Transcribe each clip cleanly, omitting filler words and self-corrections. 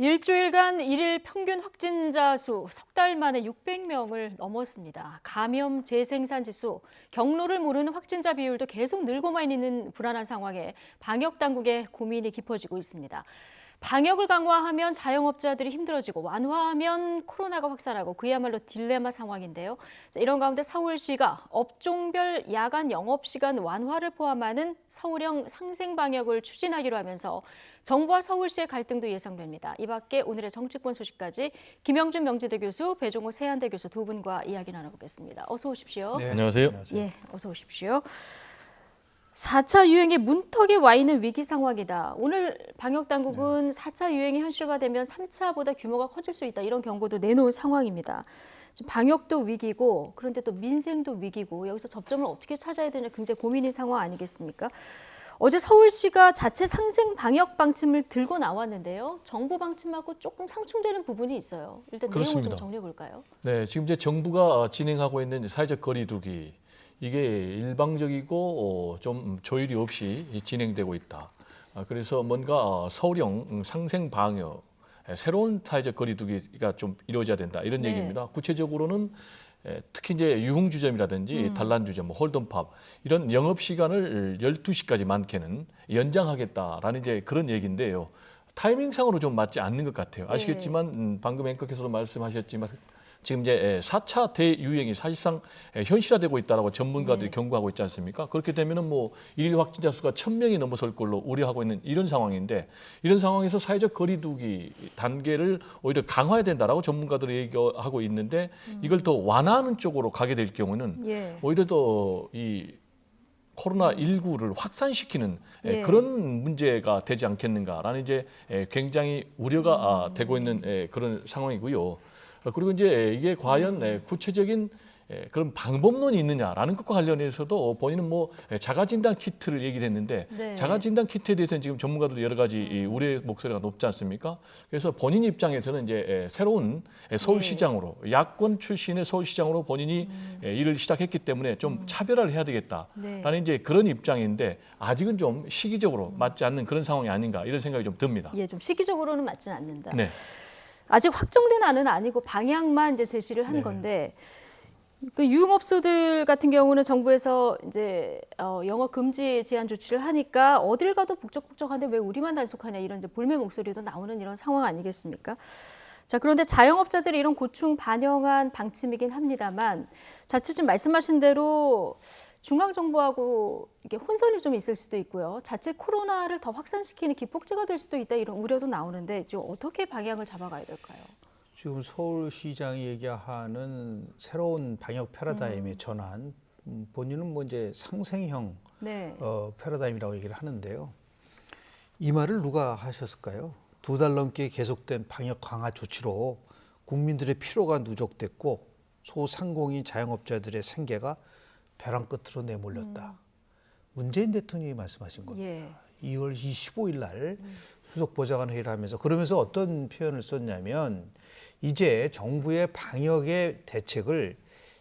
일주일간 일일 평균 확진자 수 석 달 만에 600명을 넘었습니다. 감염 재생산 지수, 경로를 모르는 확진자 비율도 계속 늘고만 있는 불안한 상황에 방역 당국의 고민이 깊어지고 있습니다. 방역을 강화하면 자영업자들이 힘들어지고 완화하면 코로나가 확산하고 그야말로 딜레마 상황인데요. 이런 가운데 서울시가 업종별 야간 영업시간 완화를 포함하는 서울형 상생 방역을 추진하기로 하면서 정부와 서울시의 갈등도 예상됩니다. 이 밖에 오늘의 정치권 소식까지 김영준 명지대 교수, 배종호 세한대 교수 두 분과 이야기 나눠보겠습니다. 어서 오십시오. 네, 안녕하세요. 예, 어서 오십시오. 4차 유행의 문턱에 와 있는 위기 상황이다. 오늘 방역당국은 4차 유행이 현실화되면 3차보다 규모가 커질 수 있다. 이런 경고도 내놓은 상황입니다. 지금 방역도 위기고 그런데 또 민생도 위기고 여기서 접점을 어떻게 찾아야 되냐 굉장히 고민인 상황 아니겠습니까? 어제 서울시가 자체 상생 방역 방침을 들고 나왔는데요. 정부 방침하고 조금 상충되는 부분이 있어요. 일단 내용을 좀 정리해 볼까요? 네, 지금 이제 정부가 진행하고 있는 사회적 거리두기 이게 일방적이고 좀 조율이 없이 진행되고 있다. 그래서 뭔가 서울형 상생 방역, 새로운 사회적 거리두기가 좀 이루어져야 된다 이런 얘기입니다. 구체적으로는 특히 이제 유흥주점이라든지 단란주점, 뭐 홀덤팝 이런 영업 시간을 12시까지 많게는 연장하겠다라는 이제 그런 얘기인데요. 타이밍상으로 좀 맞지 않는 것 같아요. 아시겠지만 방금 앵커께서도 말씀하셨지만 지금 이제 4차 대유행이 사실상 현실화되고 있다라고 전문가들이 경고하고 있지 않습니까? 그렇게 되면은 뭐 일일 확진자 수가 1,000명이 넘어설 걸로 우려하고 있는 이런 상황인데 이런 상황에서 사회적 거리두기 단계를 오히려 강화해야 된다라고 전문가들이 얘기하고 있는데 이걸 더 완화하는 쪽으로 가게 될 경우는 오히려 더 이 코로나19를 확산시키는 그런 문제가 되지 않겠는가라는 이제 굉장히 우려가 되고 있는 그런 상황이고요. 그리고 이제 이게 과연 구체적인 그런 방법론이 있느냐라는 것과 관련해서도 본인은 뭐 자가진단 키트를 얘기를 했는데 자가진단 키트에 대해서는 지금 전문가들 여러 가지 우려의 목소리가 높지 않습니까? 그래서 본인 입장에서는 이제 새로운 서울시장으로 야권 출신의 서울시장으로 본인이 일을 시작했기 때문에 좀 차별화를 해야 되겠다라는 이제 그런 입장인데 아직은 좀 시기적으로 맞지 않는 그런 상황이 아닌가 이런 생각이 좀 듭니다. 예, 좀 시기적으로는 맞지는 않는다. 네. 아직 확정된 안은 아니고 방향만 이제 제시를 한 건데 그 유흥업소들 같은 경우는 정부에서 이제 영업 금지 제한 조치를 하니까 어딜 가도 북적북적한데 왜 우리만 단속하냐 이런 이제 볼매 목소리도 나오는 이런 상황 아니겠습니까? 자, 그런데 자영업자들이 이런 고충 반영한 방침이긴 합니다만 자칫 지금 말씀하신 대로 중앙정부하고 이게 혼선이 좀 있을 수도 있고요. 자칫 코로나를 더 확산시키는 기폭제가 될 수도 있다 이런 우려도 나오는데 지금 어떻게 방향을 잡아가야 될까요? 지금 서울시장이 얘기하는 새로운 방역 패러다임의 전환, 본인은 뭐 이제 상생형 패러다임이라고 얘기를 하는데요. 이 말을 누가 하셨을까요? 2달 넘게 계속된 방역 강화 조치로 국민들의 피로가 누적됐고 소상공인 자영업자들의 생계가 벼랑 끝으로 내몰렸다. 문재인 대통령이 말씀하신 겁니다. 2월 25일 날 수석보좌관 회의를 하면서 그러면서 어떤 표현을 썼냐면 이제 정부의 방역의 대책을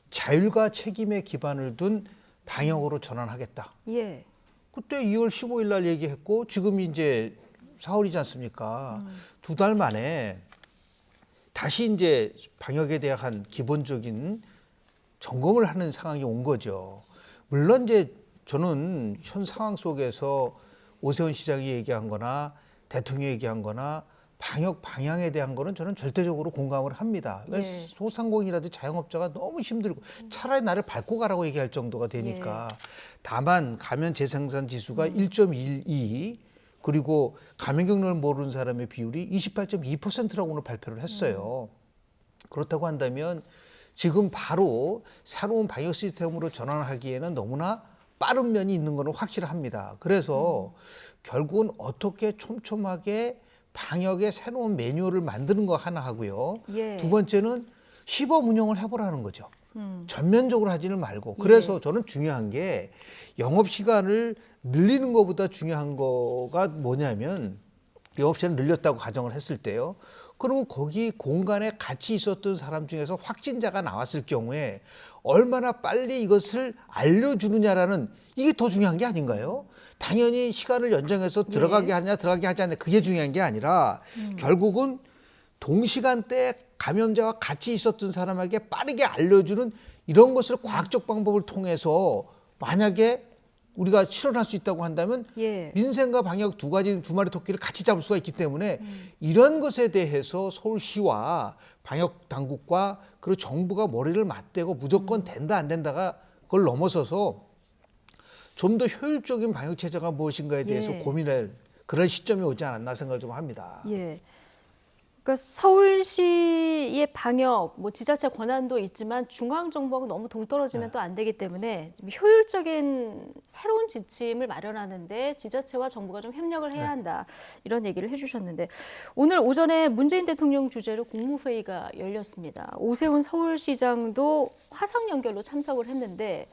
자율과 책임에 기반을 둔 방역으로 전환하겠다. 그때 2월 15일 날 얘기했고 지금 이제 4월이지 않습니까? 2달 만에 다시 이제 방역에 대한 기본적인 점검을 하는 상황이 온 거죠. 물론 이제 저는 현 상황 속에서 오세훈 시장이 얘기한 거나 대통령이 얘기한 거나 방역 방향에 대한 거는 저는 절대적으로 공감을 합니다. 소상공인이라든지 자영업자가 너무 힘들고 차라리 나를 밟고 가라고 얘기할 정도가 되니까. 다만 감염 재생산 지수가 1.12 그리고 감염 경로를 모르는 사람의 비율이 28.2%라고 오늘 발표를 했어요. 그렇다고 한다면 지금 바로 새로운 방역 시스템으로 전환하기에는 너무나 빠른 면이 있는 것은 확실합니다. 그래서 결국은 어떻게 촘촘하게 방역의 새로운 매뉴얼을 만드는 거 하나 하고요. 두 번째는 시범 운영을 해보라는 거죠. 전면적으로 하지는 말고. 그래서 저는 중요한 게 영업시간을 늘리는 것보다 중요한 거가 뭐냐면 영업시간을 늘렸다고 가정을 했을 때요. 그러면 거기 공간에 같이 있었던 사람 중에서 확진자가 나왔을 경우에 얼마나 빨리 이것을 알려주느냐라는 이게 더 중요한 게 아닌가요? 당연히 시간을 연장해서 들어가게 하냐 들어가게 하지 않냐 그게 중요한 게 아니라 결국은 동시간대에 감염자와 같이 있었던 사람에게 빠르게 알려주는 이런 것을 과학적 방법을 통해서 만약에 우리가 실현할 수 있다고 한다면 민생과 방역 두 마리 토끼를 같이 잡을 수가 있기 때문에 이런 것에 대해서 서울시와 방역 당국과 그리고 정부가 머리를 맞대고 무조건 된다 안 된다가 그걸 넘어서서 좀 더 효율적인 방역 체제가 무엇인가에 대해서 고민할 그런 시점이 오지 않았나 생각을 좀 합니다. 그러니까 서울시의 방역, 뭐 지자체 권한도 있지만 중앙 정부하고 너무 동떨어지면 또 안 되기 때문에 좀 효율적인 새로운 지침을 마련하는데 지자체와 정부가 좀 협력을 해야 한다. 이런 얘기를 해주셨는데 오늘 오전에 문재인 대통령 주재로 국무회의가 열렸습니다. 오세훈 서울시장도 화상 연결로 참석을 했는데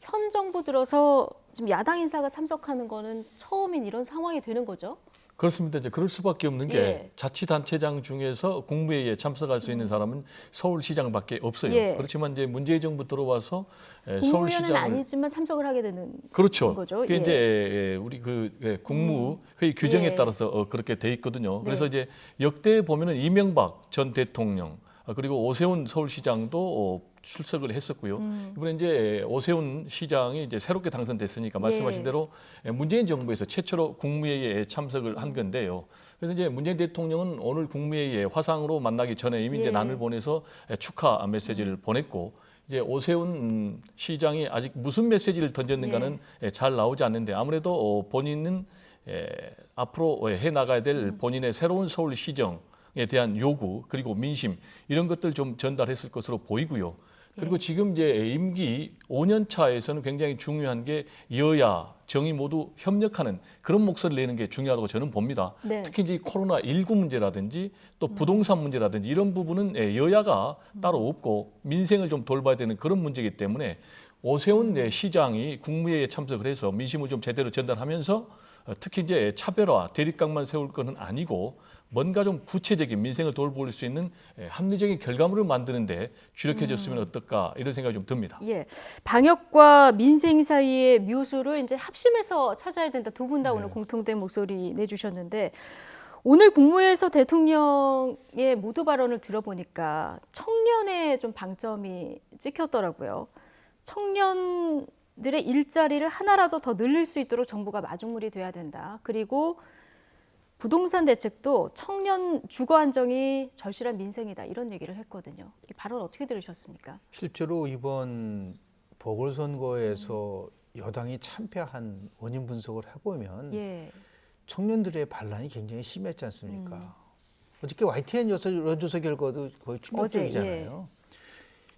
현 정부 들어서 지금 야당 인사가 참석하는 거는 처음인 이런 상황이 되는 거죠? 그렇습니다. 이제 그럴 수밖에 없는 게 자치단체장 중에서 국무회의에 참석할 수 있는 사람은 서울시장밖에 없어요. 그렇지만 이제 문재인 정부 들어와서 국무위원은 아니지만 참석을 하게 되는 그렇죠. 거죠. 그게 이제 우리 그 국무회의 규정에 따라서 그렇게 돼 있거든요. 그래서 이제 역대 보면은 이명박 전 대통령 그리고 오세훈 서울시장도 출석을 했었고요. 이번에 이제 오세훈 시장이 이제 새롭게 당선됐으니까 말씀하신 대로 문재인 정부에서 최초로 국무회의에 참석을 한 건데요. 그래서 이제 문재인 대통령은 오늘 국무회의에 화상으로 만나기 전에 이미 이제 난을 보내서 축하 메시지를 보냈고 이제 오세훈 시장이 아직 무슨 메시지를 던졌는가는 잘 나오지 않는데 아무래도 본인은 앞으로 해 나가야 될 본인의 새로운 서울시정에 대한 요구 그리고 민심 이런 것들 좀 전달했을 것으로 보이고요. 그리고 지금 이제 임기 5년 차에서는 굉장히 중요한 게 여야, 정의 모두 협력하는 그런 목소리를 내는 게 중요하다고 저는 봅니다. 특히 이제 코로나19 문제라든지 또 부동산 문제라든지 이런 부분은 여야가 따로 없고 민생을 좀 돌봐야 되는 그런 문제이기 때문에 오세훈 시장이 국무회의에 참석을 해서 민심을 좀 제대로 전달하면서 특히 이제 차별화, 대립각만 세울 것은 아니고 뭔가 좀 구체적인 민생을 돌볼 수 있는 합리적인 결과물을 만드는데 주력해줬으면 어떨까 이런 생각이 좀 듭니다. 방역과 민생 사이의 묘수를 이제 합심해서 찾아야 된다. 두 분 다 오늘 공통된 목소리 내주셨는데 오늘 국무회에서 대통령의 모두 발언을 들어보니까 청년의 좀 방점이 찍혔더라고요. 청년들의 일자리를 하나라도 더 늘릴 수 있도록 정부가 마중물이 돼야 된다. 그리고 부동산 대책도 청년 주거 안정이 절실한 민생이다. 이런 얘기를 했거든요. 이 발언 어떻게 들으셨습니까? 실제로 이번 보궐선거에서 여당이 참패한 원인 분석을 해보면 청년들의 반란이 굉장히 심했지 않습니까? 어저께 YTN 여론조사 결과도 거의 충격적이잖아요.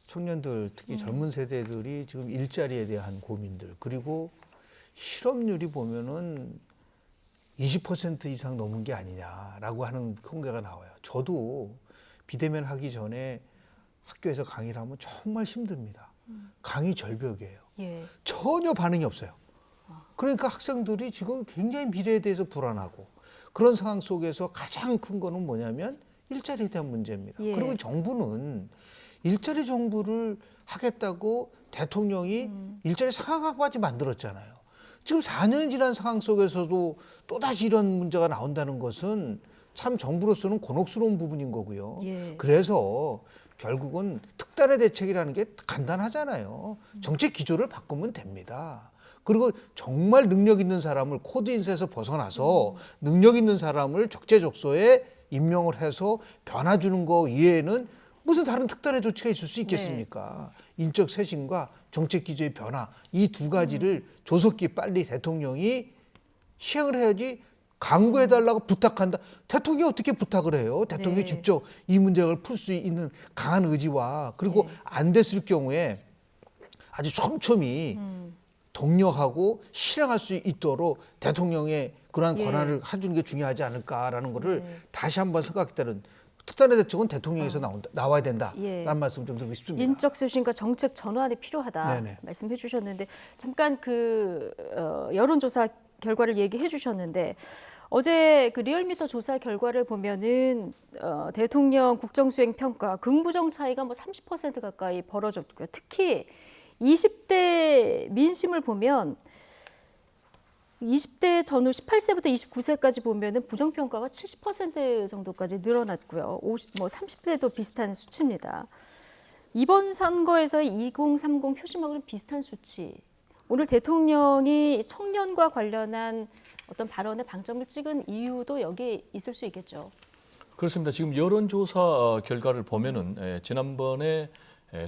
청년들, 특히 젊은 세대들이 지금 일자리에 대한 고민들 그리고 실업률이 보면은 20% 이상 넘은 게 아니냐라고 하는 통계가 나와요. 저도 비대면 하기 전에 학교에서 강의를 하면 정말 힘듭니다. 강의 절벽이에요. 전혀 반응이 없어요. 그러니까 학생들이 지금 굉장히 미래에 대해서 불안하고 그런 상황 속에서 가장 큰 거는 뭐냐면 일자리에 대한 문제입니다. 그리고 정부는 일자리 정부를 하겠다고 대통령이 일자리 상황까지 만들었잖아요. 지금 4년 지난 상황 속에서도 또다시 이런 문제가 나온다는 것은 참 정부로서는 곤혹스러운 부분인 거고요. 그래서 결국은 특단의 대책이라는 게 간단하잖아요. 정책 기조를 바꾸면 됩니다. 그리고 정말 능력 있는 사람을 코드 인쇄에서 벗어나서 능력 있는 사람을 적재적소에 임명을 해서 변화 주는 거 이외에는 무슨 다른 특단의 조치가 있을 수 있겠습니까? 인적 쇄신과 정책 기조의 변화 이 두 가지를 조속히 빨리 대통령이 시행을 해야지 강구해달라고 부탁한다. 대통령이 어떻게 부탁을 해요? 대통령이 직접 이 문제를 풀 수 있는 강한 의지와 그리고 안 됐을 경우에 아주 촘촘히 독려하고 실행할 수 있도록 대통령의 그러한 권한을 해주는 게 중요하지 않을까라는 거를 다시 한번 생각했다는 특단의 대책은 대통령에서 나와야 된다라는 말씀 좀 드리고 싶습니다. 인적 쇄신과 정책 전환이 필요하다 말씀해 주셨는데 잠깐 그 여론조사 결과를 얘기해 주셨는데 어제 그 리얼미터 조사 결과를 보면은 대통령 국정수행 평가 긍부정 차이가 뭐 30% 가까이 벌어졌고요. 특히 20대 민심을 보면 20대 전후 18세부터 29세까지 보면은 부정평가가 70% 정도까지 늘어났고요. 30대도 비슷한 수치입니다. 이번 선거에서의 2030 표심하고는 비슷한 수치. 오늘 대통령이 청년과 관련한 어떤 발언에 방점을 찍은 이유도 여기에 있을 수 있겠죠. 그렇습니다. 지금 여론조사 결과를 보면은 지난번에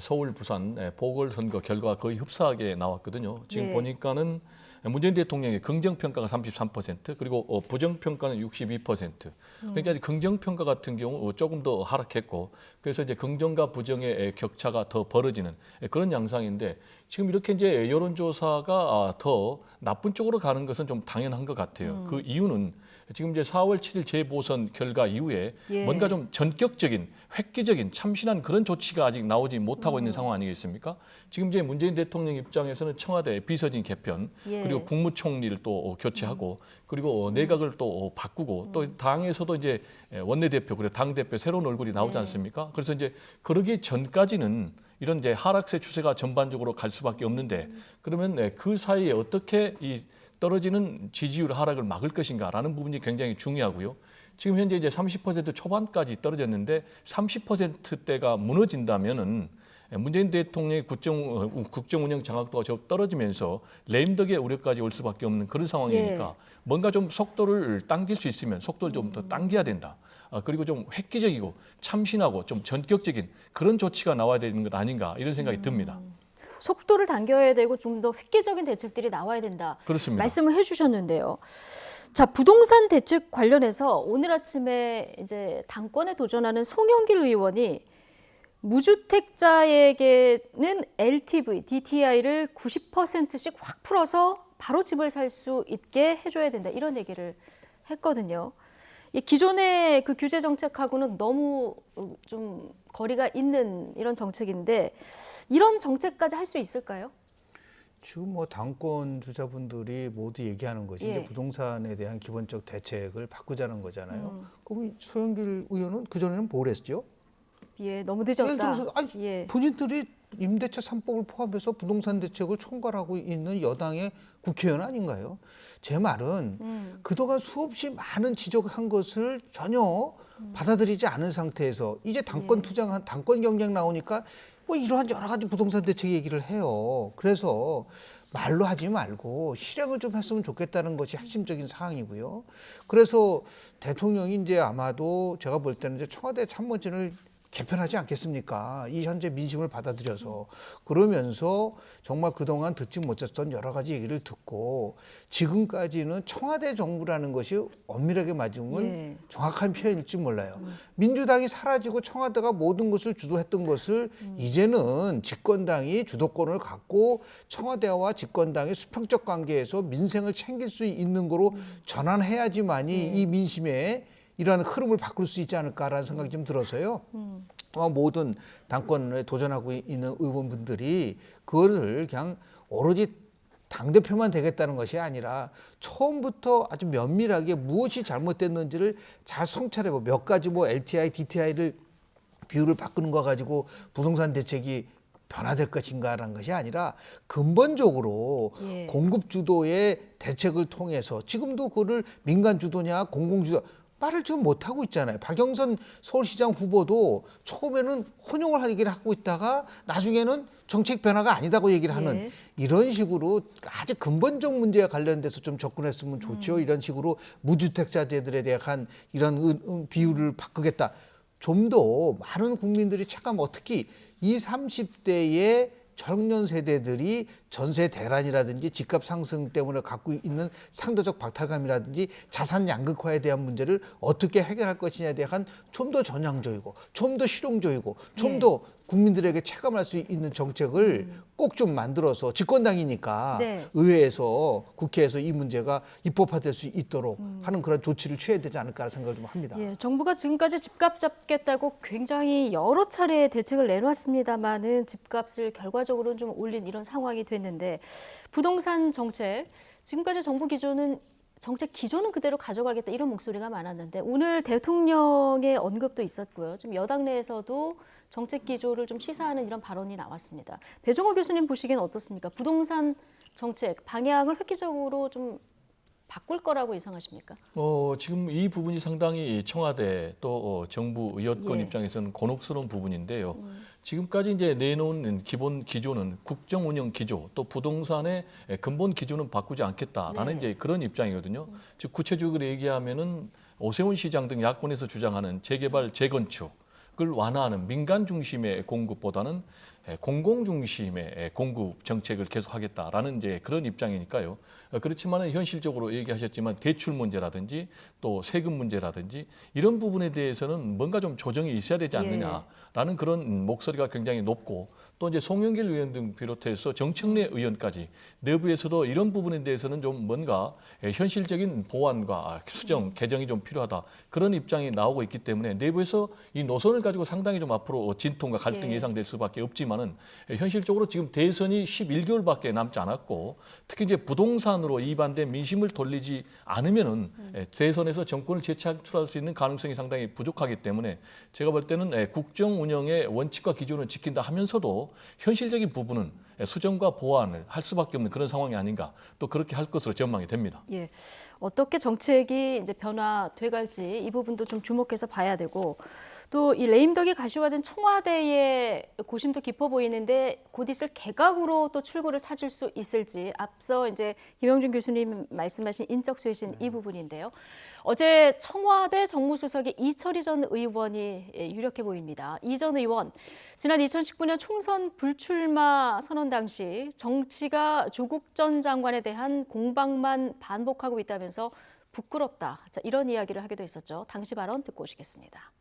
서울, 부산 보궐선거 결과가 거의 흡사하게 나왔거든요. 지금 보니까는 문재인 대통령의 긍정평가가 33% 그리고 부정평가는 62%. 그러니까 긍정평가 같은 경우 조금 더 하락했고 그래서 이제 긍정과 부정의 격차가 더 벌어지는 그런 양상인데 지금 이렇게 이제 여론조사가 더 나쁜 쪽으로 가는 것은 좀 당연한 것 같아요. 그 이유는 지금 이제 4월 7일 재보선 결과 이후에 뭔가 좀 전격적인 획기적인 참신한 그런 조치가 아직 나오지 못하고 있는 상황 아니겠습니까? 지금 이제 문재인 대통령 입장에서는 청와대 비서진 개편 그리고 국무총리를 또 교체하고 그리고 내각을 또 바꾸고 또 당에서도 이제 원내대표 그리고 당대표 새로운 얼굴이 나오지 않습니까? 그래서 이제 그러기 전까지는 이런 이제 하락세 추세가 전반적으로 갈 수밖에 없는데 그러면 그 사이에 어떻게 이 떨어지는 지지율 하락을 막을 것인가라는 부분이 굉장히 중요하고요. 지금 현재 이제 30% 초반까지 떨어졌는데 30%대가 무너진다면은 문재인 대통령의 국정 운영 장악도가 좀 떨어지면서 레임덕의 우려까지 올 수밖에 없는 그런 상황이니까 뭔가 좀 속도를 당길 수 있으면 속도를 좀 더 당겨야 된다. 그리고 좀 획기적이고 참신하고 좀 전격적인 그런 조치가 나와야 되는 것 아닌가 이런 생각이 듭니다. 속도를 당겨야 되고 좀 더 획기적인 대책들이 나와야 된다. 그렇습니다. 말씀을 해주셨는데요. 자, 부동산 대책 관련해서 오늘 아침에 이제 당권에 도전하는 송영길 의원이 무주택자에게는 LTV, DTI를 90%씩 확 풀어서 바로 집을 살 수 있게 해줘야 된다. 이런 얘기를 했거든요. 이 기존의 그 규제 정책하고는 너무 좀 거리가 있는 이런 정책인데 이런 정책까지 할 수 있을까요? 지금 뭐 당권 주자분들이 모두 얘기하는 것이 이제 부동산에 대한 기본적 대책을 바꾸자는 거잖아요. 그럼 소영길 의원은 그전에는 뭘 했죠? 너무 늦었다. 예를 들어서 본인들이 임대차 3법을 포함해서 부동산 대책을 총괄하고 있는 여당의 국회의원 아닌가요? 제 말은 그동안 수없이 많은 지적한 것을 전혀 받아들이지 않은 상태에서 이제 당권 투쟁한 당권 경쟁 나오니까 뭐 이러한 여러 가지 부동산 대책 얘기를 해요. 그래서 말로 하지 말고 실행을 좀 했으면 좋겠다는 것이 핵심적인 사항이고요. 그래서 대통령이 이제 아마도 제가 볼 때는 이제 청와대 참모진을 개편하지 않겠습니까? 이 현재 민심을 받아들여서 그러면서 정말 그동안 듣지 못했던 여러 가지 얘기를 듣고 지금까지는 청와대 정부라는 것이 엄밀하게 맞으면 정확한 표현일지 몰라요. 민주당이 사라지고 청와대가 모든 것을 주도했던 것을 이제는 집권당이 주도권을 갖고 청와대와 집권당의 수평적 관계에서 민생을 챙길 수 있는 거로 전환해야지만이 이 민심에 이러한 흐름을 바꿀 수 있지 않을까라는 생각이 좀 들어서요. 모든 당권에 도전하고 있는 의원분들이 그거를 그냥 오로지 당대표만 되겠다는 것이 아니라 처음부터 아주 면밀하게 무엇이 잘못됐는지를 잘 성찰해보고 몇 가지 뭐 LTI, DTI를 비율을 바꾸는 거 가지고 부동산 대책이 변화될 것인가라는 것이 아니라 근본적으로 공급 주도의 대책을 통해서 지금도 그거를 민간 주도냐 공공 주도 말을 지금 못하고 있잖아요. 박영선 서울시장 후보도 처음에는 혼용을 얘기를 하고 있다가 나중에는 정책 변화가 아니다고 얘기를 하는 이런 식으로 아주 근본적 문제와 관련돼서 좀 접근했으면 좋죠. 이런 식으로 무주택자들에 대한 이런 비율을 바꾸겠다. 좀 더 많은 국민들이 체감하고 특히 20, 30대의 청년 세대들이 전세 대란이라든지 집값 상승 때문에 갖고 있는 상대적 박탈감이라든지 자산 양극화에 대한 문제를 어떻게 해결할 것이냐에 대한 좀 더 전향적이고 좀 더 실용적이고 좀 더 국민들에게 체감할 수 있는 정책을 꼭 좀 만들어서 집권당이니까 의회에서 국회에서 이 문제가 입법화될 수 있도록 하는 그런 조치를 취해야 되지 않을까 생각을 좀 합니다. 정부가 지금까지 집값 잡겠다고 굉장히 여러 차례 대책을 내놨습니다만은 집값을 결과적으로는 좀 올린 이런 상황이 됐는데 부동산 정책 지금까지 정부 기조는 정책 기조는 그대로 가져가겠다 이런 목소리가 많았는데 오늘 대통령의 언급도 있었고요. 좀 여당 내에서도 정책 기조를 좀 시사하는 이런 발언이 나왔습니다. 배종호 교수님 보시기에는 어떻습니까? 부동산 정책 방향을 획기적으로 좀 바꿀 거라고 예상하십니까? 지금 이 부분이 상당히 청와대 또 정부 여권 예. 입장에서는 곤혹스러운 부분인데요. 지금까지 이제 내놓은 기본 기조는 국정 운영 기조 또 부동산의 근본 기조는 바꾸지 않겠다라는 네. 이제 그런 입장이거든요. 즉 구체적으로 얘기하면은 오세훈 시장 등 야권에서 주장하는 재개발 재건축을 완화하는 민간 중심의 공급보다는 공공 중심의 공급 정책을 계속하겠다라는 이제 그런 입장이니까요. 그렇지만은 현실적으로 얘기하셨지만 대출 문제라든지 또 세금 문제라든지 이런 부분에 대해서는 뭔가 좀 조정이 있어야 되지 않느냐라는 그런 목소리가 굉장히 높고 또 이제 송영길 의원 등 비롯해서 정청래 의원까지 내부에서도 이런 부분에 대해서는 좀 뭔가 현실적인 보완과 수정, 개정이 좀 필요하다 그런 입장이 나오고 있기 때문에 내부에서 이 노선을 가지고 상당히 좀 앞으로 진통과 갈등이 예. 예상될 수밖에 없지만은 현실적으로 지금 대선이 11개월밖에 남지 않았고 특히 이제 부동산으로 이반된 민심을 돌리지 않으면은 대선에서 정권을 재창출할 수 있는 가능성이 상당히 부족하기 때문에 제가 볼 때는 국정 운영의 원칙과 기준을 지킨다 하면서도 현실적인 부분은 수정과 보완을 할 수밖에 없는 그런 상황이 아닌가 또 그렇게 할 것으로 전망이 됩니다. 예, 어떻게 정책이 이제 변화돼 갈지 이 부분도 좀 주목해서 봐야 되고 또 이 레임덕이 가시화된 청와대의 고심도 깊어 보이는데 곧 있을 개각으로 또 출구를 찾을 수 있을지 앞서 이제 김영준 교수님 말씀하신 인적 쇄신 이 부분인데요. 어제 청와대 정무수석의 이철희 전 의원이 유력해 보입니다. 이 전 의원 지난 2019년 총선 불출마 선언 당시 정치가 조국 전 장관에 대한 공방만 반복하고 있다면서 부끄럽다. 자, 이런 이야기를 하기도 했었죠. 당시 발언 듣고 오시겠습니다.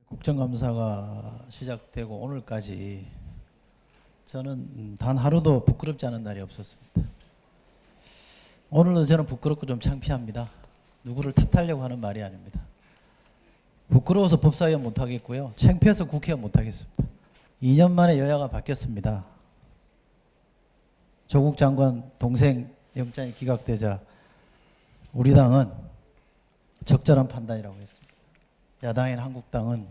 국정감사가 시작되고 오늘까지 저는 단 하루도 부끄럽지 않은 날이 없었습니다. 오늘도 저는 부끄럽고 좀 창피합니다. 누구를 탓하려고 하는 말이 아닙니다. 부끄러워서 법사위원 못하겠고요. 창피해서 국회의원 못하겠습니다. 2년 만에 여야가 바뀌었습니다. 조국 장관 동생 영장이 기각되자 우리 당은 적절한 판단이라고 했습니다. 야당인 한국당은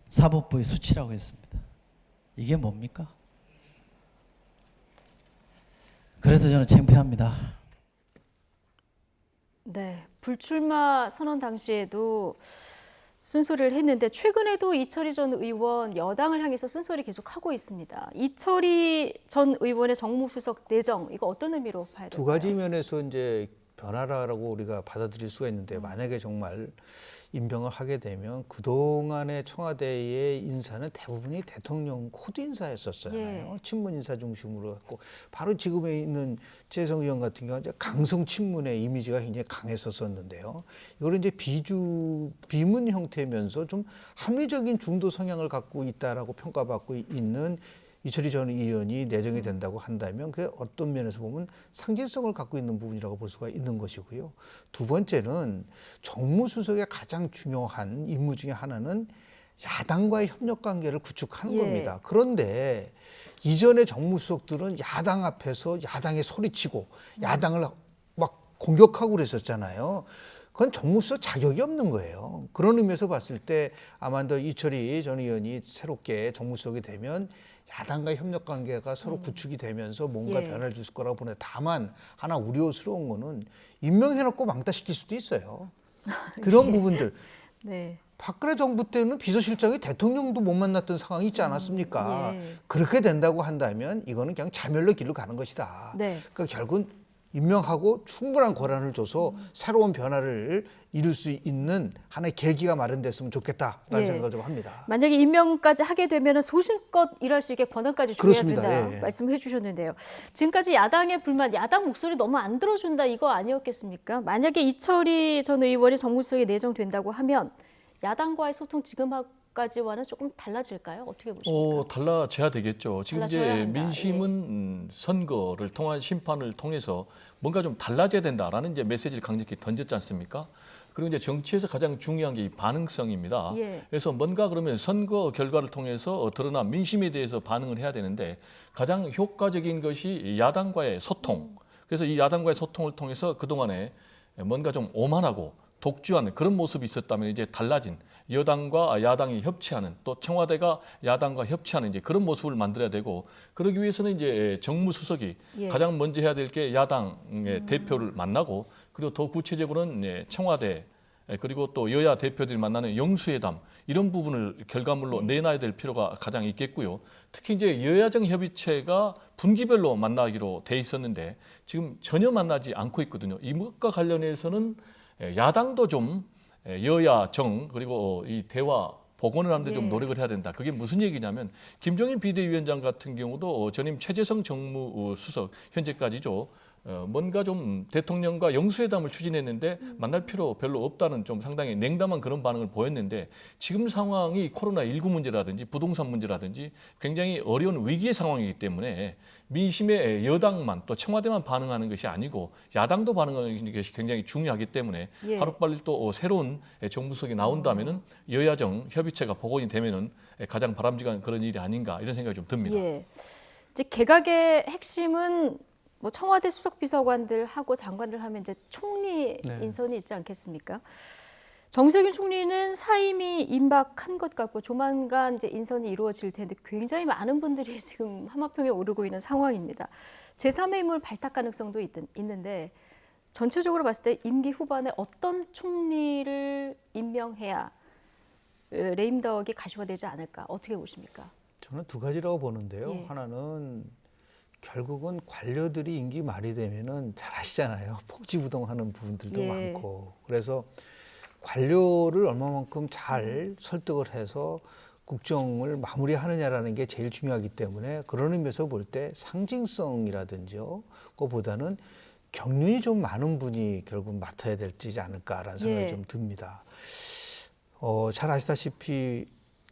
사법부의 수치라고 했습니다. 이게 뭡니까? 그래서 저는 창피합니다. 네, 불출마 선언 당시에도 쓴소리를 했는데 최근에도 이철희 전 의원 여당을 향해서 쓴소리 계속 하고 있습니다. 이철희 전 의원의 정무수석 내정 이거 어떤 의미로 봐야 될까요? 두 가지 면에서 이제 변화라고 우리가 받아들일 수가 있는데 만약에 정말 임명을 하게 되면 그동안의 청와대의 인사는 대부분이 대통령 코드 인사였었잖아요. 친문 인사 중심으로 했고 바로 지금에 있는 최혜성 의원 같은 경우는 이제 강성 친문의 이미지가 굉장히 강했었는데요. 이걸 이제 비문 형태면서 좀 합리적인 중도 성향을 갖고 있다라고 평가받고 있는 이철희 전 의원이 내정이 된다고 한다면 그게 어떤 면에서 보면 상징성을 갖고 있는 부분이라고 볼 수가 있는 것이고요. 두 번째는 정무수석의 가장 중요한 임무 중에 하나는 야당과의 협력 관계를 구축하는 겁니다. 그런데 이전의 정무수석들은 야당 앞에서 야당에 소리치고 야당을 막 공격하고 그랬었잖아요. 그건 정무수석 자격이 없는 거예요. 그런 의미에서 봤을 때 아마도 이철희 전 의원이 새롭게 정무수석이 되면 야당과 협력 관계가 서로 구축이 되면서 뭔가 변화를 줄 거라고 보는데 다만 하나 우려스러운 거는 임명해놓고 망타시킬 수도 있어요. 그런 부분들. 박근혜 정부 때는 비서실장이 대통령도 못 만났던 상황이 있지 않았습니까? 그렇게 된다고 한다면 이거는 그냥 자멸의 길로 가는 것이다. 그러니까 결국은 임명하고 충분한 권한을 줘서 새로운 변화를 이룰 수 있는 하나의 계기가 마련됐으면 좋겠다라는 생각을 좀 합니다. 만약에 임명까지 하게 되면 소신껏 일할 수 있게 권한까지 줘야 된다 말씀해 주셨는데요. 지금까지 야당의 불만, 야당 목소리 너무 안 들어준다 이거 아니었겠습니까? 만약에 이철희 전 의원이 정무수석에 내정된다고 하면 야당과의 소통 지금까지와는 조금 달라질까요? 어떻게 보십니까? 달라져야 되겠죠. 지금 이제 민심은 선거를 통한 심판을 통해서 뭔가 좀 달라져야 된다라는 이제 메시지를 강력히 던졌지 않습니까? 그리고 이제 정치에서 가장 중요한 게 이 반응성입니다. 그래서 뭔가 그러면 선거 결과를 통해서 드러난 민심에 대해서 반응을 해야 되는데 가장 효과적인 것이 야당과의 소통. 그래서 이 야당과의 소통을 통해서 그동안에 뭔가 좀 오만하고 독주하는 그런 모습이 있었다면 이제 달라진 여당과 야당이 협치하는 또 청와대가 야당과 협치하는 이제 그런 모습을 만들어야 되고 그러기 위해서는 이제 정무수석이 가장 먼저 해야 될 게 야당의 대표를 만나고 그리고 더 구체적으로는 청와대 그리고 또 여야 대표들이 만나는 영수회담 이런 부분을 결과물로 내놔야 될 필요가 가장 있겠고요. 특히 이제 여야정 협의체가 분기별로 만나기로 돼 있었는데 지금 전혀 만나지 않고 있거든요. 이것과 관련해서는 야당도 좀 여야 정 그리고 이 대화 복원을 하는데 좀 노력을 해야 된다. 그게 무슨 얘기냐면 김종인 비대위원장 같은 경우도 전임 최재성 정무수석 현재까지죠. 뭔가 좀 대통령과 영수회담을 추진했는데 만날 필요 별로 없다는 좀 상당히 냉담한 그런 반응을 보였는데 지금 상황이 코로나19 문제라든지 부동산 문제라든지 굉장히 어려운 위기의 상황이기 때문에 민심의 여당만 또 청와대만 반응하는 것이 아니고 야당도 반응하는 것이 굉장히 중요하기 때문에 하루빨리 또 새로운 정부석이 나온다면은 여야정 협의체가 복원이 되면은 가장 바람직한 그런 일이 아닌가 이런 생각이 좀 듭니다. 이제 개각의 핵심은 뭐 청와대 수석비서관들하고 장관들 하면 이제 총리 인선이 있지 않겠습니까? 정세균 총리는 사임이 임박한 것 같고 조만간 이제 인선이 이루어질 텐데 굉장히 많은 분들이 지금 하마평에 오르고 있는 상황입니다. 제3의 인물 발탁 가능성도 있는데 전체적으로 봤을 때 임기 후반에 어떤 총리를 임명해야 레임덕이 가시화되지 않을까 어떻게 보십니까? 저는 두 가지라고 보는데요. 하나는 결국은 관료들이 임기 말이 되면은 잘 아시잖아요. 폭지부동하는 부분들도 많고 그래서 관료를 얼마만큼 잘 설득을 해서 국정을 마무리하느냐라는 게 제일 중요하기 때문에 그런 의미에서 볼 때 상징성이라든지요, 그거보다는 경륜이 좀 많은 분이 결국 맡아야 될지 않을까라는 생각이 좀 듭니다. 잘 아시다시피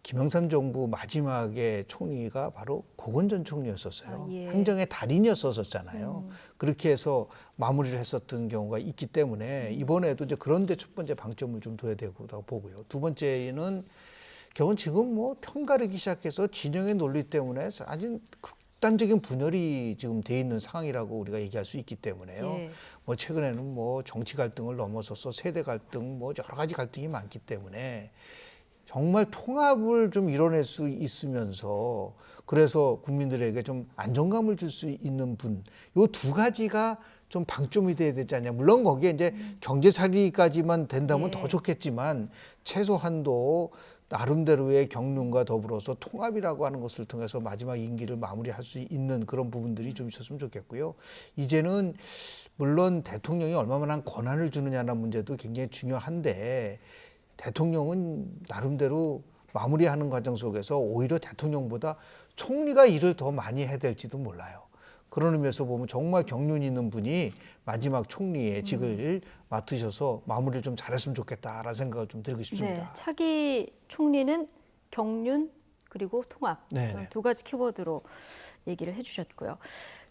김영삼 정부 마지막에 총리가 바로 고건 전 총리였었어요. 행정의 달인이었었잖아요. 그렇게 해서 마무리를 했었던 경우가 있기 때문에 이번에도 이제 그런데 첫 번째 방점을 좀 둬야 되고 보고요. 두 번째는 결국은 지금 뭐 편가르기 시작해서 진영의 논리 때문에 아주 극단적인 분열이 지금 돼 있는 상황이라고 우리가 얘기할 수 있기 때문에요. 뭐 최근에는 뭐 정치 갈등을 넘어서서 세대 갈등, 뭐 여러 가지 갈등이 많기 때문에. 정말 통합을 좀 이뤄낼 수 있으면서 그래서 국민들에게 좀 안정감을 줄 수 있는 분, 요 두 가지가 좀 방점이 돼야 되지 않냐. 물론 거기에 이제 경제살이까지만 된다면 더 좋겠지만 최소한도 나름대로의 경륜과 더불어서 통합이라고 하는 것을 통해서 마지막 임기를 마무리할 수 있는 그런 부분들이 좀 있었으면 좋겠고요. 이제는 물론 대통령이 얼마나 권한을 주느냐는 문제도 굉장히 중요한데 대통령은 나름대로 마무리하는 과정 속에서 오히려 대통령보다 총리가 일을 더 많이 해야 될지도 몰라요. 그런 의미에서 보면 정말 경륜 있는 분이 마지막 총리의 직을 맡으셔서 마무리를 좀 잘했으면 좋겠다라는 생각을 좀 들고 싶습니다. 차기 총리는 경륜 그리고 통합 두 가지 키워드로 얘기를 해주셨고요.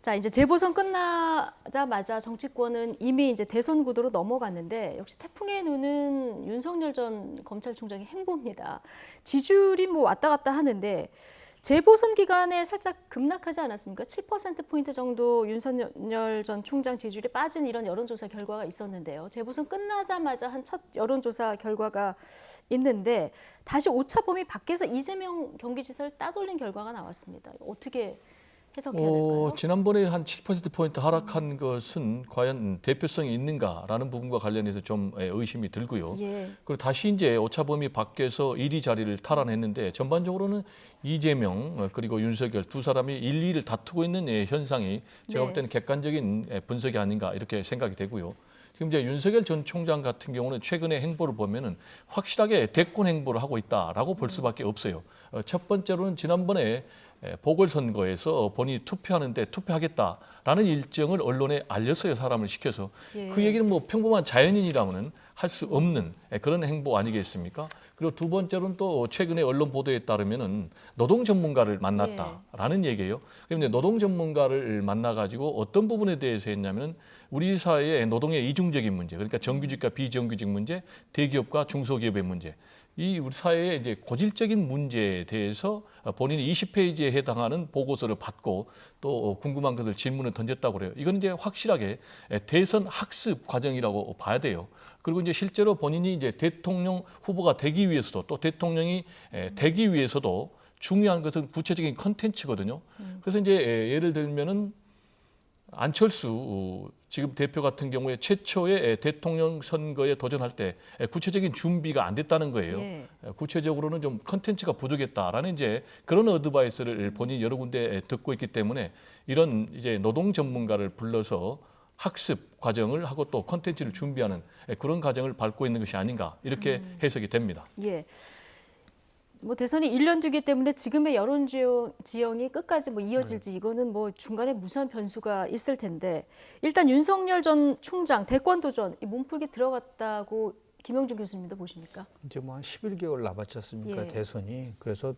자, 이제 재보선 끝나자마자 정치권은 이미 이제 대선 구도로 넘어갔는데 역시 태풍의 눈은 윤석열 전 검찰총장의 행보입니다. 지지율이 뭐 왔다 갔다 하는데 재보선 기간에 살짝 급락하지 않았습니까? 7%포인트 정도 윤석열 전 총장 지지율이 빠진 이런 여론조사 결과가 있었는데요. 재보선 끝나자마자 한 첫 여론조사 결과가 있는데 다시 오차범위 밖에서 이재명 경기지사를 따돌린 결과가 나왔습니다. 어떻게 해석해야 될까요? 지난번에 한 7%포인트 하락한 것은 과연 대표성이 있는가라는 부분과 관련해서 좀 의심이 들고요. 그리고 다시 이제 오차범위 밖에서 1위 자리를 탈환했는데 전반적으로는 이재명 그리고 윤석열 두 사람이 1, 2위를 다투고 있는 현상이 제가 볼 때는 객관적인 분석이 아닌가 이렇게 생각이 되고요. 지금 이제 윤석열 전 총장 같은 경우는 최근의 행보를 보면은 확실하게 대권 행보를 하고 있다라고 볼 수밖에 없어요. 첫 번째로는 지난번에 보궐선거에서 본인이 투표하는데 투표하겠다라는 일정을 언론에 알렸어요. 사람을 시켜서. 그 얘기는 뭐 평범한 자연인이라면은 할 수 없는 그런 행보 아니겠습니까? 그리고 두 번째로는 또 최근에 언론 보도에 따르면은 노동 전문가를 만났다라는 얘기예요. 그런데 노동 전문가를 만나가지고 어떤 부분에 대해서 했냐면은 우리 사회의 노동의 이중적인 문제, 그러니까 정규직과 비정규직 문제, 대기업과 중소기업의 문제, 이 우리 사회의 이제 고질적인 문제에 대해서 본인이 20페이지에 해당하는 보고서를 받고 또 궁금한 것을 질문을 던졌다고 그래요. 이건 이제 확실하게 대선 학습 과정이라고 봐야 돼요. 그리고 이제 실제로 본인이 이제 대통령 후보가 되기 위해서도 또 대통령이 되기 위해서도 중요한 것은 구체적인 컨텐츠거든요. 그래서 이제 예를 들면은 안철수 지금 대표 같은 경우에 최초의 대통령 선거에 도전할 때 구체적인 준비가 안 됐다는 거예요. 예. 구체적으로는 좀 컨텐츠가 부족했다라는 이제 그런 어드바이스를 본인이 여러 군데 듣고 있기 때문에 이런 이제 노동 전문가를 불러서 학습 과정을 하고 또 컨텐츠를 준비하는 그런 과정을 밟고 있는 것이 아닌가 이렇게 해석이 됩니다. 예. 뭐 대선이 1년 뒤기 때문에 지금의 여론 지형이 끝까지 뭐 이어질지 이거는 뭐 중간에 무수한 변수가 있을 텐데 일단 윤석열 전 총장 대권 도전 이 몸풀기 들어갔다고 김영준 교수님도 보십니까? 이제 뭐 한 11개월 남았지 않습니까? 예. 대선이. 그래서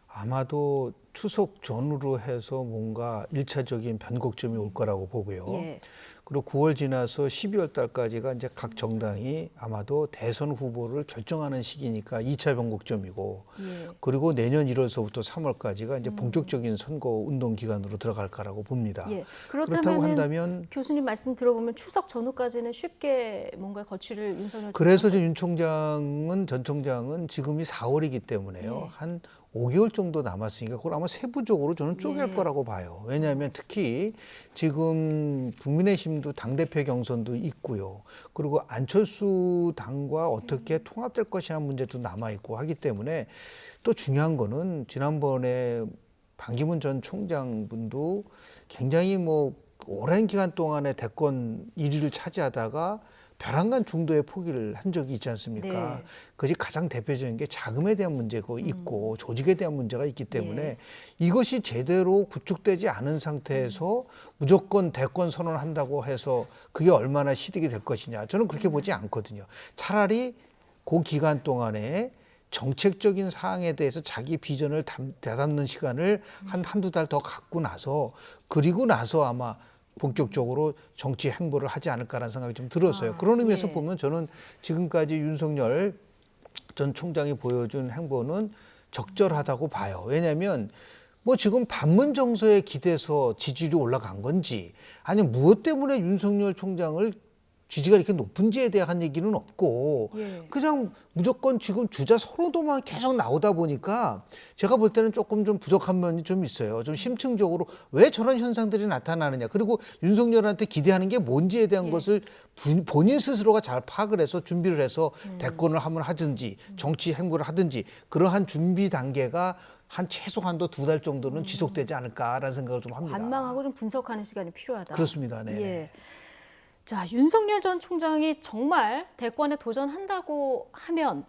아마도 추석 전후로 해서 뭔가 1차적인 변곡점이 올 거라고 보고요. 예. 그리고 9월 지나서 12월 달까지가 이제 각 정당이 아마도 대선 후보를 결정하는 시기니까 2차 변곡점이고 예. 그리고 내년 1월서부터 3월까지가 이제 본격적인 선거 운동 기간으로 들어갈 거라고 봅니다. 예. 그렇다고 한다면 교수님 말씀 들어보면 추석 전후까지는 쉽게 뭔가 거취를 윤석열 그래서 윤 총장은 전 총장은 지금이 4월이기 때문에요. 예. 한 5개월 정도 남았으니까 그걸 아마 세부적으로 저는 쪼갤 예. 거라고 봐요. 왜냐하면 특히 지금 국민의힘도 당대표 경선도 있고요. 그리고 안철수 당과 어떻게 통합될 것이라는 문제도 남아있고 하기 때문에 또 중요한 거는 지난번에 반기문 전 총장분도 굉장히 뭐 오랜 기간 동안에 대권 1위를 차지하다가 벼랑간 중도에 포기를 한 적이 있지 않습니까? 네. 그것이 가장 대표적인 게 자금에 대한 문제가 있고 조직에 대한 문제가 있기 때문에 예. 이것이 제대로 구축되지 않은 상태에서 무조건 대권 선언한다고 해서 그게 얼마나 시득이 될 것이냐. 저는 그렇게 보지 않거든요. 차라리 그 기간 동안에 정책적인 사항에 대해서 자기 비전을 다듬는 시간을 한두 달 더 갖고 나서 그리고 나서 아마 본격적으로 정치 행보를 하지 않을까라는 생각이 좀 들었어요. 그런 의미에서 예. 보면 저는 지금까지 윤석열 전 총장이 보여준 행보는 적절하다고 봐요. 왜냐하면 뭐 지금 반문 정서에 기대서 지지율이 올라간 건지 아니면 무엇 때문에 윤석열 총장을 지지가 이렇게 높은지에 대한 얘기는 없고 예. 그냥 무조건 지금 주자 선호도만 계속 나오다 보니까 제가 볼 때는 조금 좀 부족한 면이 좀 있어요. 좀 심층적으로 왜 저런 현상들이 나타나느냐. 그리고 윤석열한테 기대하는 게 뭔지에 대한 것을 본인 스스로가 잘 파악을 해서 준비를 해서 대권을 한번 하든지 정치 행보를 하든지 그러한 준비 단계가 한 최소한도 2달 정도는 지속되지 않을까라는 생각을 좀 합니다. 관망하고 좀 분석하는 시간이 필요하다. 그렇습니다. 네. 예. 자, 윤석열 전 총장이 정말 대권에 도전한다고 하면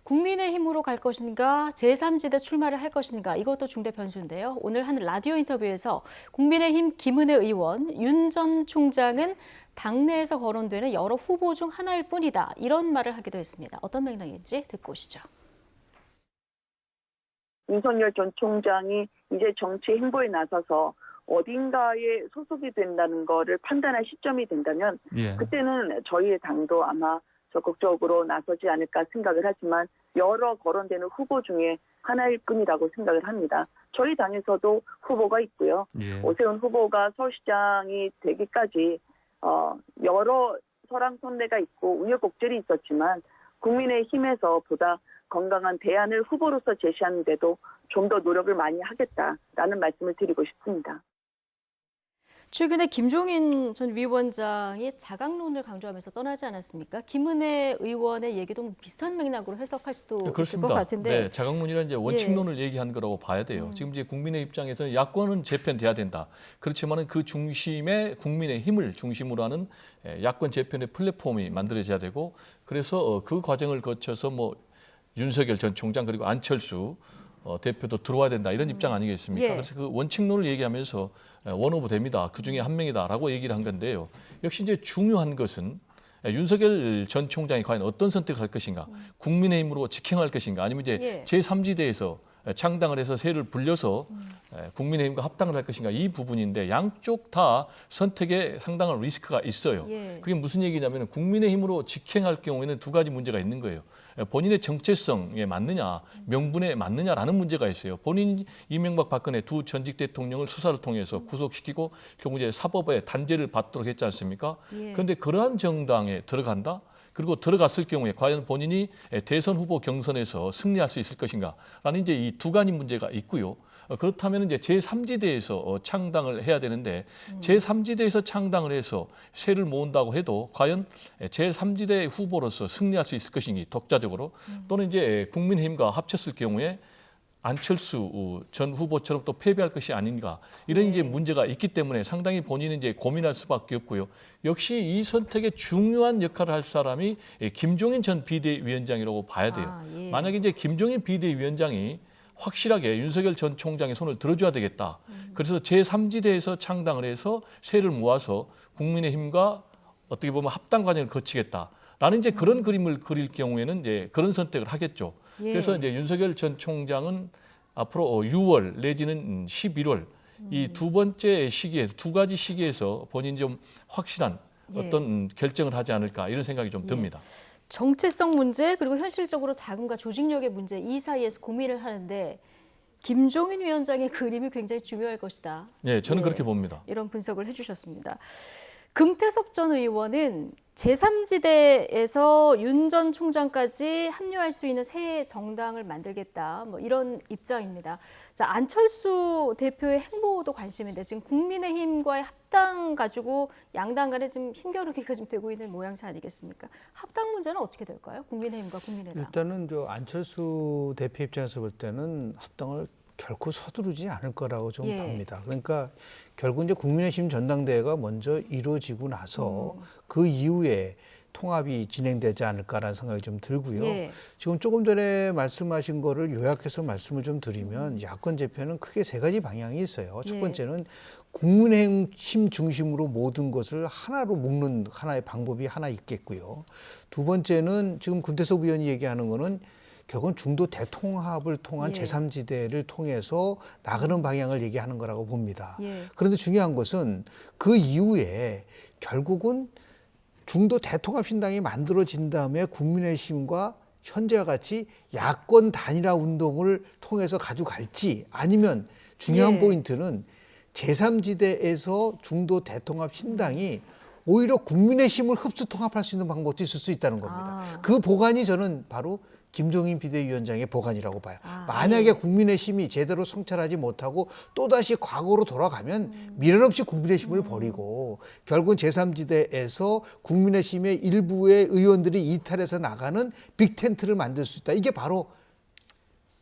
국민의힘으로 갈 것인가 제3지대 출마를 할 것인가 이것도 중대 변수인데요. 오늘 한 라디오 인터뷰에서 국민의힘 김은혜 의원, 윤 전 총장은 당내에서 거론되는 여러 후보 중 하나일 뿐이다. 이런 말을 하기도 했습니다. 어떤 맥락인지 듣고 오시죠. 윤석열 전 총장이 이제 정치 행보에 나서서 어딘가에 소속이 된다는 거를 판단할 시점이 된다면 그때는 저희의 당도 아마 적극적으로 나서지 않을까 생각을 하지만 여러 거론되는 후보 중에 하나일 뿐이라고 생각을 합니다. 저희 당에서도 후보가 있고요. 오세훈 후보가 서울시장이 되기까지 여러 설왕설래가 있고 우여곡절이 있었지만 국민의힘에서 보다 건강한 대안을 후보로서 제시하는 데도 좀 더 노력을 많이 하겠다라는 말씀을 드리고 싶습니다. 최근에 김종인 전 위원장이 자강론을 강조하면서 떠나지 않았습니까? 김은혜 의원의 얘기도 비슷한 맥락으로 해석할 수도 있을 그렇습니다. 것 같은데. 네, 자강론이란 이제 원칙론을 얘기한 거라고 봐야 돼요. 지금 이제 국민의 입장에서는 야권은 재편돼야 된다. 그렇지만은 그 중심에 국민의 힘을 중심으로 하는 야권 재편의 플랫폼이 만들어져야 되고, 그래서 그 과정을 거쳐서 뭐 윤석열 전 총장 그리고 안철수 대표도 들어와야 된다 이런 입장 아니겠습니까? 예. 그래서 그 원칙론을 얘기하면서 원오브 됩니다. 그 중에 한 명이다라고 얘기를 한 건데요. 역시 이제 중요한 것은 윤석열 전 총장이 과연 어떤 선택을 할 것인가, 국민의힘으로 직행할 것인가, 아니면 이제 제3지대에서 창당을 해서 세를 불려서 국민의힘과 합당을 할 것인가, 이 부분인데 양쪽 다 선택에 상당한 리스크가 있어요. 그게 무슨 얘기냐면 국민의힘으로 직행할 경우에는 두 가지 문제가 있는 거예요. 본인의 정체성에 맞느냐, 명분에 맞느냐라는 문제가 있어요. 본인 이명박 박근혜 두 전직 대통령을 수사를 통해서 구속시키고 결국 이제 사법의 단죄를 받도록 했지 않습니까? 그런데 그러한 정당에 들어간다? 그리고 들어갔을 경우에 과연 본인이 대선 후보 경선에서 승리할 수 있을 것인가라는 이제 이 두 가지 문제가 있고요. 그렇다면 이제 제3지대에서 창당을 해야 되는데 제3지대에서 창당을 해서 세를 모은다고 해도 과연 제3지대 후보로서 승리할 수 있을 것인지 독자적으로, 또는 이제 국민의힘과 합쳤을 경우에 안철수 전 후보처럼 또 패배할 것이 아닌가, 이런 이제 문제가 있기 때문에 상당히 본인은 이제 고민할 수밖에 없고요. 역시 이 선택에 중요한 역할을 할 사람이 김종인 전 비대위원장이라고 봐야 돼요. 만약에 이제 김종인 비대위원장이 확실하게 윤석열 전 총장의 손을 들어줘야 되겠다. 그래서 제3지대에서 창당을 해서 세를 모아서 국민의힘과 어떻게 보면 합당 과정을 거치겠다라는 이제 그런 그림을 그릴 경우에는 이제 그런 선택을 하겠죠. 그래서 이제 윤석열 전 총장은 앞으로 6월 내지는 11월 이 두 번째 시기에, 두 가지 시기에서 본인이 좀 확실한 어떤 결정을 하지 않을까, 이런 생각이 좀 듭니다. 정체성 문제, 그리고 현실적으로 자금과 조직력의 문제, 이 사이에서 고민을 하는데 김종인 위원장의 그림이 굉장히 중요할 것이다. 네, 저는 그렇게 봅니다. 이런 분석을 해주셨습니다. 금태섭 전 의원은 제3지대에서 윤 전 총장까지 합류할 수 있는 새 정당을 만들겠다, 뭐 이런 입장입니다. 자, 안철수 대표의 행보도 관심인데 지금 국민의힘과의 합당 가지고 양당 간에 지금 힘겨루기가 좀 되고 있는 모양새 아니겠습니까? 합당 문제는 어떻게 될까요? 국민의힘과 국민의당. 일단은 저 안철수 대표 입장에서 볼 때는 합당을 결코 서두르지 않을 거라고 좀 봅니다. 그러니까 결국 이제 국민의힘 전당대회가 먼저 이루어지고 나서 그 이후에 통합이 진행되지 않을까라는 생각이 좀 들고요. 지금 조금 전에 말씀하신 거를 요약해서 말씀을 좀 드리면 야권 재편은 크게 세 가지 방향이 있어요. 첫 번째는 국민의힘 중심으로 모든 것을 하나로 묶는 하나의 방법이 하나 있겠고요. 두 번째는 지금 금태섭 의원이 얘기하는 거는 결국은 중도 대통합을 통한 제3지대를 통해서 나가는 방향을 얘기하는 거라고 봅니다. 그런데 중요한 것은 그 이후에 결국은 중도 대통합 신당이 만들어진 다음에 국민의힘과 현재와 같이 야권 단일화 운동을 통해서 가져갈지, 아니면 중요한 포인트는 제3지대에서 중도 대통합 신당이 오히려 국민의힘을 흡수 통합할 수 있는 방법도 있을 수 있다는 겁니다. 그 보관이 저는 바로 김종인 비대위원장의 보관이라고 봐요. 만약에 국민의힘이 제대로 성찰하지 못하고 또다시 과거로 돌아가면 미련 없이 국민의힘을 버리고 결국은 제3지대에서 국민의힘의 일부의 의원들이 이탈해서 나가는 빅텐트를 만들 수 있다. 이게 바로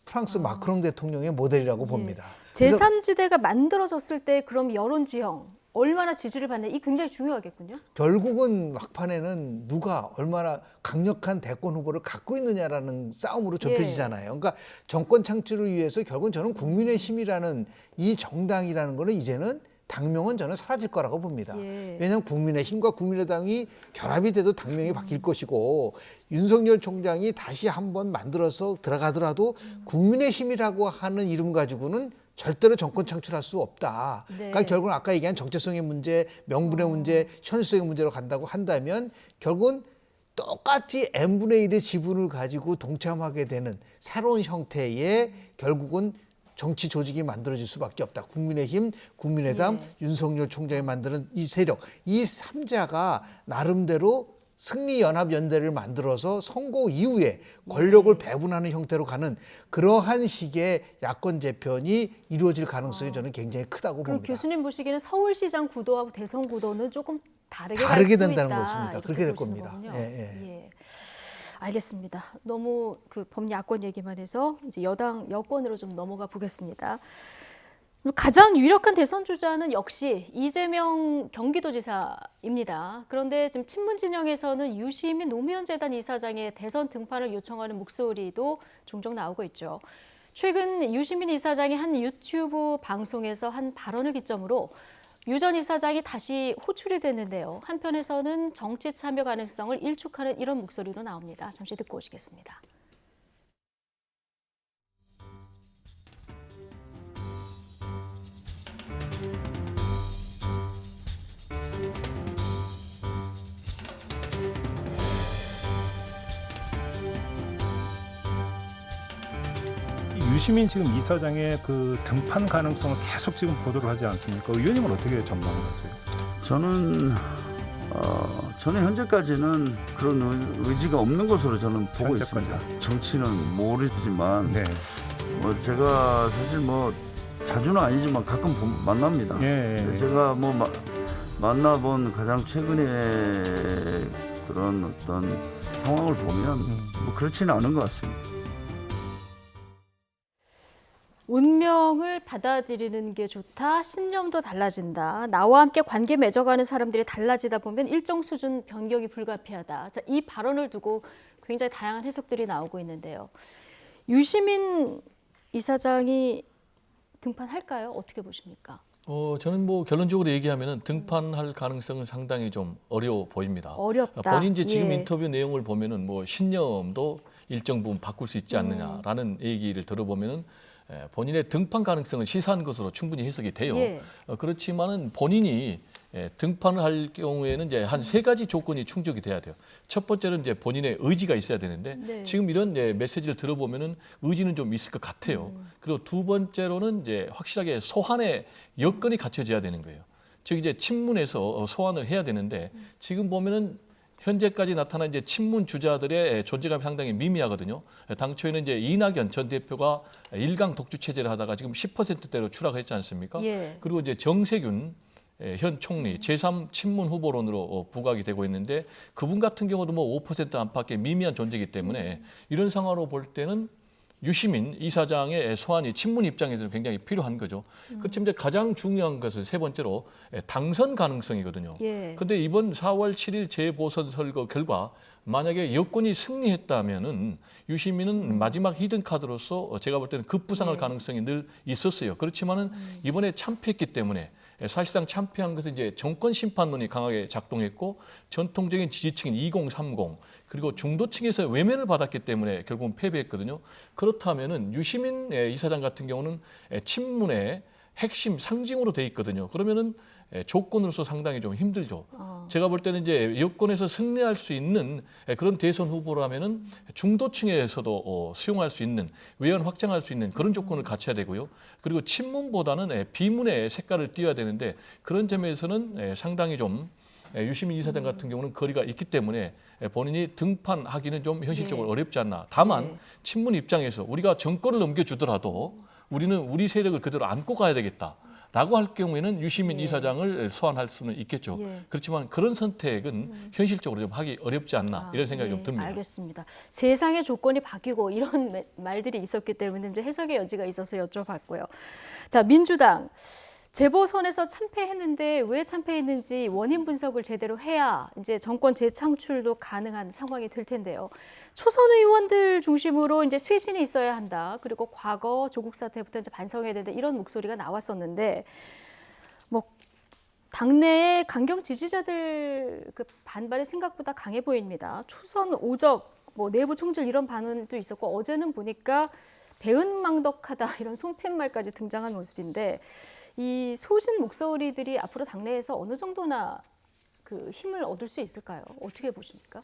프랑스 마크롱 대통령의 모델이라고 봅니다. 제3지대가 만들어졌을 때 그럼 여론 지형, 얼마나 지지를 받는, 이 굉장히 중요하겠군요. 결국은 막판에는 누가 얼마나 강력한 대권 후보를 갖고 있느냐라는 싸움으로 좁혀지잖아요. 그러니까 정권 창출을 위해서 결국은 저는 국민의힘이라는 이 정당이라는 거는 이제는 당명은 저는 사라질 거라고 봅니다. 왜냐하면 국민의힘과 국민의당이 결합이 돼도 당명이 바뀔 것이고, 윤석열 총장이 다시 한번 만들어서 들어가더라도 국민의힘이라고 하는 이름 가지고는 절대로 정권 창출할 수 없다. 그러니까 결국은 아까 얘기한 정체성의 문제, 명분의 문제, 현실성의 문제로 간다고 한다면 결국은 똑같이 n분의 1의 지분을 가지고 동참하게 되는 새로운 형태의 결국은 정치 조직이 만들어질 수밖에 없다. 국민의힘, 국민의당, 윤석열 총장이 만드는 이 세력, 이 3자가 나름대로 승리연합연대를 만들어서 선거 이후에 권력을 배분하는 형태로 가는 그러한 식의 야권 재편이 이루어질 가능성이 저는 굉장히 크다고 봅니다. 교수님 보시기에는 서울시장 구도하고 대선 구도는 조금 다르게 된다는 것입니다. 그렇게 될 겁니다. 알겠습니다. 너무 그 범야권 얘기만 해서 이제 여당 여권으로 좀 넘어가 보겠습니다. 가장 유력한 대선 주자는 역시 이재명 경기도지사입니다. 그런데 지금 친문 진영에서는 유시민 노무현 재단 이사장의 대선 등판을 요청하는 목소리도 종종 나오고 있죠. 최근 유시민 이사장이 한 유튜브 방송에서 한 발언을 기점으로 유 전 이사장이 다시 호출이 됐는데요. 한편에서는 정치 참여 가능성을 일축하는 이런 목소리도 나옵니다. 잠시 듣고 오시겠습니다. 유시민 지금 이사장의 그 등판 가능성을 계속 지금 보도를 하지 않습니까? 의원님은 어떻게 전망을 하세요? 저는 현재까지는 그런 의지가 없는 것으로 저는 보고 있습니다. 정치는 모르지만 네. 제가 사실 자주는 아니지만 가끔 만납니다. 예. 제가 만나본 가장 최근의 그런 어떤 상황을 보면 그렇지는 않은 것 같습니다. 운명을 받아들이는 게 좋다. 신념도 달라진다. 나와 함께 관계 맺어가는 사람들이 달라지다 보면 일정 수준 변경이 불가피하다. 자, 이 발언을 두고 굉장히 다양한 해석들이 나오고 있는데요. 유시민 이사장이 등판할까요? 어떻게 보십니까? 저는 결론적으로 얘기하면은 등판할 가능성은 상당히 좀 어려워 보입니다. 어렵다. 본인 이제 지금 예. 인터뷰 내용을 보면은 신념도 일정 부분 바꿀 수 있지 않느냐라는 얘기를 들어보면은 본인의 등판 가능성은 시사한 것으로 충분히 해석이 돼요. 예. 그렇지만은 본인이 등판을 할 경우에는 이제 한 3가지 조건이 충족이 돼야 돼요. 첫 번째는 이제 본인의 의지가 있어야 되는데 네. 지금 이런 메시지를 들어보면은 의지는 좀 있을 것 같아요. 그리고 두 번째로는 이제 확실하게 소환의 여건이 갖춰져야 되는 거예요. 즉 이제 친문에서 소환을 해야 되는데 지금 보면은 현재까지 나타난 이제 친문 주자들의 존재감이 상당히 미미하거든요. 당초에는 이제 이낙연 전 대표가 1강 독주 체제를 하다가 지금 10%대로 추락했지 않습니까? 예. 그리고 이제 정세균 현 총리 제3 친문 후보론으로 부각이 되고 있는데 그분 같은 경우도 5% 안팎의 미미한 존재이기 때문에 이런 상황으로 볼 때는 유시민 이사장의 소환이 친문 입장에서는 굉장히 필요한 거죠. 그렇지만 이제 가장 중요한 것은 세 번째로 당선 가능성이거든요. 그런데 예. 이번 4월 7일 재보선 선거 결과 만약에 여권이 승리했다면은 유시민은 마지막 히든 카드로서 제가 볼 때는 급부상할 네. 가능성이 늘 있었어요. 그렇지만은 이번에 참패했기 때문에 사실상 참패한 것은 이제 정권 심판론이 강하게 작동했고 전통적인 지지층인 2030 그리고 중도층에서 외면을 받았기 때문에 결국은 패배했거든요. 그렇다면은 유시민 이사장 같은 경우는 친문의 핵심 상징으로 돼 있거든요. 그러면은 조건으로서 상당히 좀 힘들죠. 제가 볼 때는 이제 여권에서 승리할 수 있는 그런 대선 후보라면은 중도층에서도 수용할 수 있는 외연 확장할 수 있는 그런 조건을 갖춰야 되고요. 그리고 친문보다는 비문의 색깔을 띄어야 되는데 그런 점에서는 상당히 좀 유시민 이사장 같은 경우는 거리가 있기 때문에 본인이 등판하기는 좀 현실적으로 네. 어렵지 않나. 다만 네. 친문 입장에서 우리가 정권을 넘겨주더라도 우리는 우리 세력을 그대로 안고 가야 되겠다라고 할 경우에는 유시민 예. 이사장을 소환할 수는 있겠죠. 예. 그렇지만 그런 선택은 현실적으로 좀 하기 어렵지 않나 이런 생각이 좀 듭니다. 알겠습니다. 세상의 조건이 바뀌고 이런 말들이 있었기 때문에 이제 해석의 여지가 있어서 여쭤봤고요. 자, 민주당. 재보선에서 참패했는데 왜 참패했는지 원인 분석을 제대로 해야 이제 정권 재창출도 가능한 상황이 될 텐데요. 초선 의원들 중심으로 이제 쇄신이 있어야 한다. 그리고 과거 조국 사태부터 이제 반성해야 된다. 이런 목소리가 나왔었는데 당내의 강경 지지자들 그 반발이 생각보다 강해 보입니다. 초선 오적, 내부 총질 이런 반응도 있었고 어제는 보니까 배은망덕하다 이런 손팻말까지 등장한 모습인데 이 소신 목소리들이 앞으로 당내에서 어느 정도나 그 힘을 얻을 수 있을까요? 어떻게 보십니까?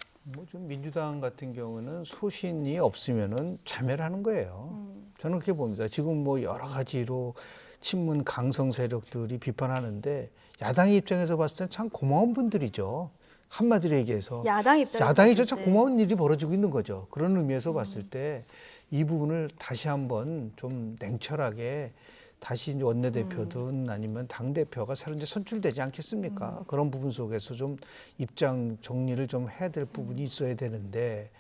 좀 민주당 같은 경우는 소신이 없으면은 자멸을 하는 거예요. 저는 그렇게 봅니다. 지금 여러 가지로 친문 강성 세력들이 비판하는데 야당의 입장에서 봤을 땐 참 고마운 분들이죠. 한마디로 얘기해서 야당 입장에서 야당이 봤을 참 때. 고마운 일이 벌어지고 있는 거죠. 그런 의미에서 봤을 때 이 부분을 다시 한번 좀 냉철하게 다시 이제 원내대표든 아니면 당대표가 새로 이제 선출되지 않겠습니까? 그런 부분 속에서 좀 입장 정리를 좀 해야 될 부분이 있어야 되는데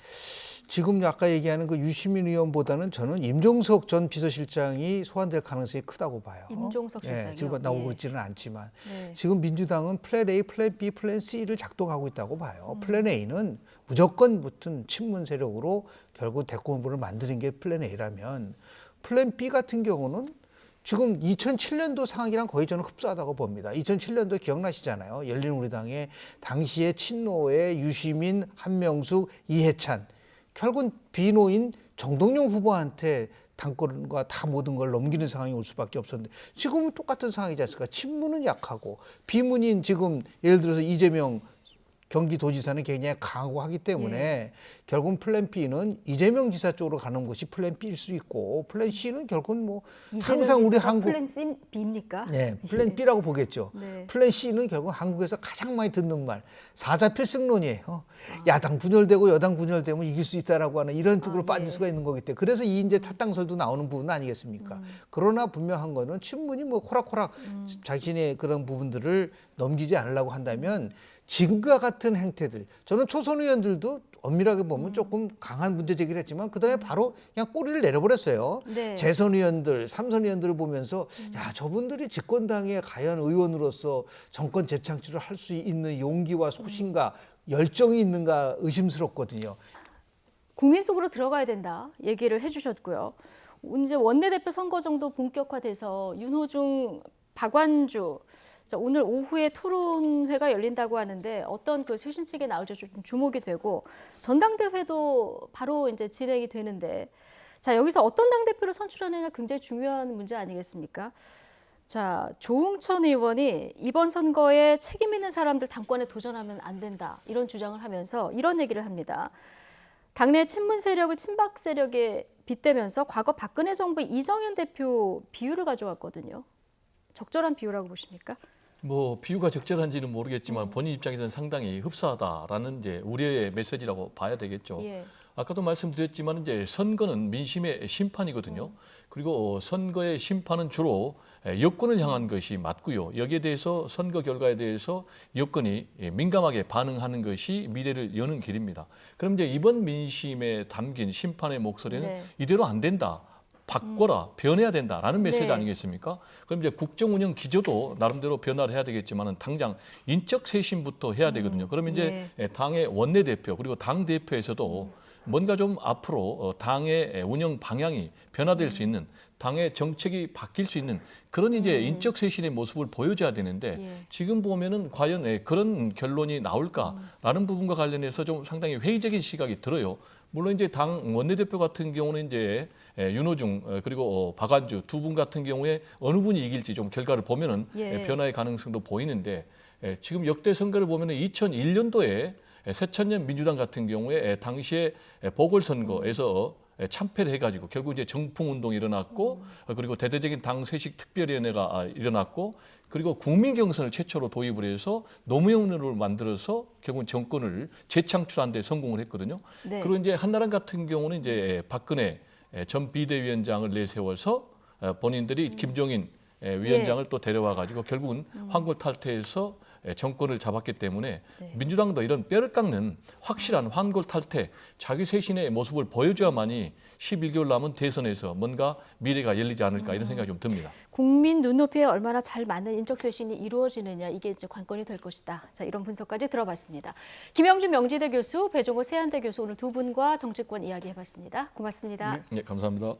지금 아까 얘기하는 그 유시민 의원보다는 저는 임종석 전 비서실장이 소환될 가능성이 크다고 봐요. 임종석 실장이요? 지금 나오고 있지는 않지만 네. 지금 민주당은 플랜 A, 플랜 B, 플랜 C를 작동하고 있다고 봐요. 플랜 A는 무조건 붙은 친문 세력으로 결국 대권 후보를 만드는 게 플랜 A라면 플랜 B 같은 경우는 지금 2007년도 상황이랑 거의 저는 흡사하다고 봅니다. 2007년도 기억나시잖아요. 열린우리당의 당시의 친노의 유시민, 한명숙, 이해찬, 결국은 비노인 정동영 후보한테 당권과 다 모든 걸 넘기는 상황이 올 수밖에 없었는데 지금은 똑같은 상황이지 않습니까? 친문은 약하고 비문인 지금 예를 들어서 이재명 경기도지사는 굉장히 강하고 하기 때문에 결국은 플랜 B는 이재명 지사 쪽으로 가는 것이 플랜 B일 수 있고 플랜 C는 결국은 뭐 항상 우리 한국 플랜 B입니까? 네, 플랜 B라고 보겠죠. 네. 플랜 C는 결국 한국에서 가장 많이 듣는 말 사자필승론이에요. 야당 분열되고 여당 분열되면 이길 수 있다라고 하는 이런 쪽으로 빠질 수가 있는 거기 때문에 그래서 이 이제 탈당설도 나오는 부분 아니겠습니까? 그러나 분명한 거는 친문이 뭐 호락호락 자신의 그런 부분들을 넘기지 않으려고 한다면 지금과 같은 행태들 저는 초선 의원들도 엄밀하게 보면 조금 강한 문제 제기를 했지만 그다음에 바로 그냥 꼬리를 내려버렸어요. 네. 재선 의원들, 삼선 의원들을 보면서 야 저분들이 집권당에 과연 의원으로서 정권 재창출을 할 수 있는 용기와 소신과 열정이 있는가 의심스럽거든요. 국민 속으로 들어가야 된다 얘기를 해주셨고요. 이제 원내대표 선거 정도 본격화돼서 윤호중, 박완주 자, 오늘 오후에 토론회가 열린다고 하는데 어떤 그 쇄신책이 나올지 좀 주목이 되고 전당대회도 바로 이제 진행이 되는데 자 여기서 어떤 당대표를 선출하느냐 굉장히 중요한 문제 아니겠습니까? 자 조응천 의원이 이번 선거에 책임 있는 사람들 당권에 도전하면 안 된다 이런 주장을 하면서 이런 얘기를 합니다. 당내 친문 세력을 친박 세력에 빗대면서 과거 박근혜 정부 이정현 대표 비유를 가져왔거든요. 적절한 비유라고 보십니까? 뭐 비유가 적절한지는 모르겠지만 본인 입장에서는 상당히 흡사하다라는 이제 우려의 메시지라고 봐야 되겠죠. 예. 아까도 말씀드렸지만 이제 선거는 민심의 심판이거든요. 그리고 선거의 심판은 주로 여권을 향한 것이 맞고요. 여기에 대해서 선거 결과에 대해서 여권이 민감하게 반응하는 것이 미래를 여는 길입니다. 그럼 이제 이번 민심에 담긴 심판의 목소리는 네. 이대로 안 된다. 바꿔라, 변해야 된다라는 메시지 네. 아니겠습니까? 그럼 이제 국정운영 기조도 나름대로 변화를 해야 되겠지만은 당장 인적 쇄신부터 해야 되거든요. 그러면 이제 당의 원내대표 그리고 당 대표에서도 뭔가 좀 앞으로 당의 운영 방향이 변화될 수 있는 당의 정책이 바뀔 수 있는 그런 이제 인적 쇄신의 모습을 보여줘야 되는데 지금 보면은 과연 그런 결론이 나올까라는 부분과 관련해서 좀 상당히 회의적인 시각이 들어요. 물론 이제 당 원내대표 같은 경우는 이제 윤호중 그리고 박완주 두 분 같은 경우에 어느 분이 이길지 좀 결과를 보면은 변화의 가능성도 보이는데 지금 역대 선거를 보면은 2001년도에 새천년 민주당 같은 경우에 당시에 보궐선거에서 참패를 해가지고 결국 이제 정풍운동이 일어났고 그리고 대대적인 당 쇄신 특별위원회가 일어났고 그리고 국민 경선을 최초로 도입을 해서 노무현 의원을 만들어서 결국 정권을 재창출한 데 성공을 했거든요. 네. 그리고 이제 한나라당 같은 경우는 이제 박근혜 전 비대위원장을 내세워서 본인들이 김종인 위원장을 또 데려와 가지고 결국은 환골탈태해서 정권을 잡았기 때문에 민주당도 이런 뼈를 깎는 확실한 환골탈태, 자기 쇄신의 모습을 보여줘야만이 11개월 남은 대선에서 뭔가 미래가 열리지 않을까 이런 생각이 좀 듭니다. 국민 눈높이에 얼마나 잘 맞는 인적 쇄신이 이루어지느냐 이게 이제 관건이 될 것이다. 자 이런 분석까지 들어봤습니다. 김영준 명지대 교수, 배종호 세한대 교수 오늘 두 분과 정치권 이야기해봤습니다. 고맙습니다. 네, 감사합니다.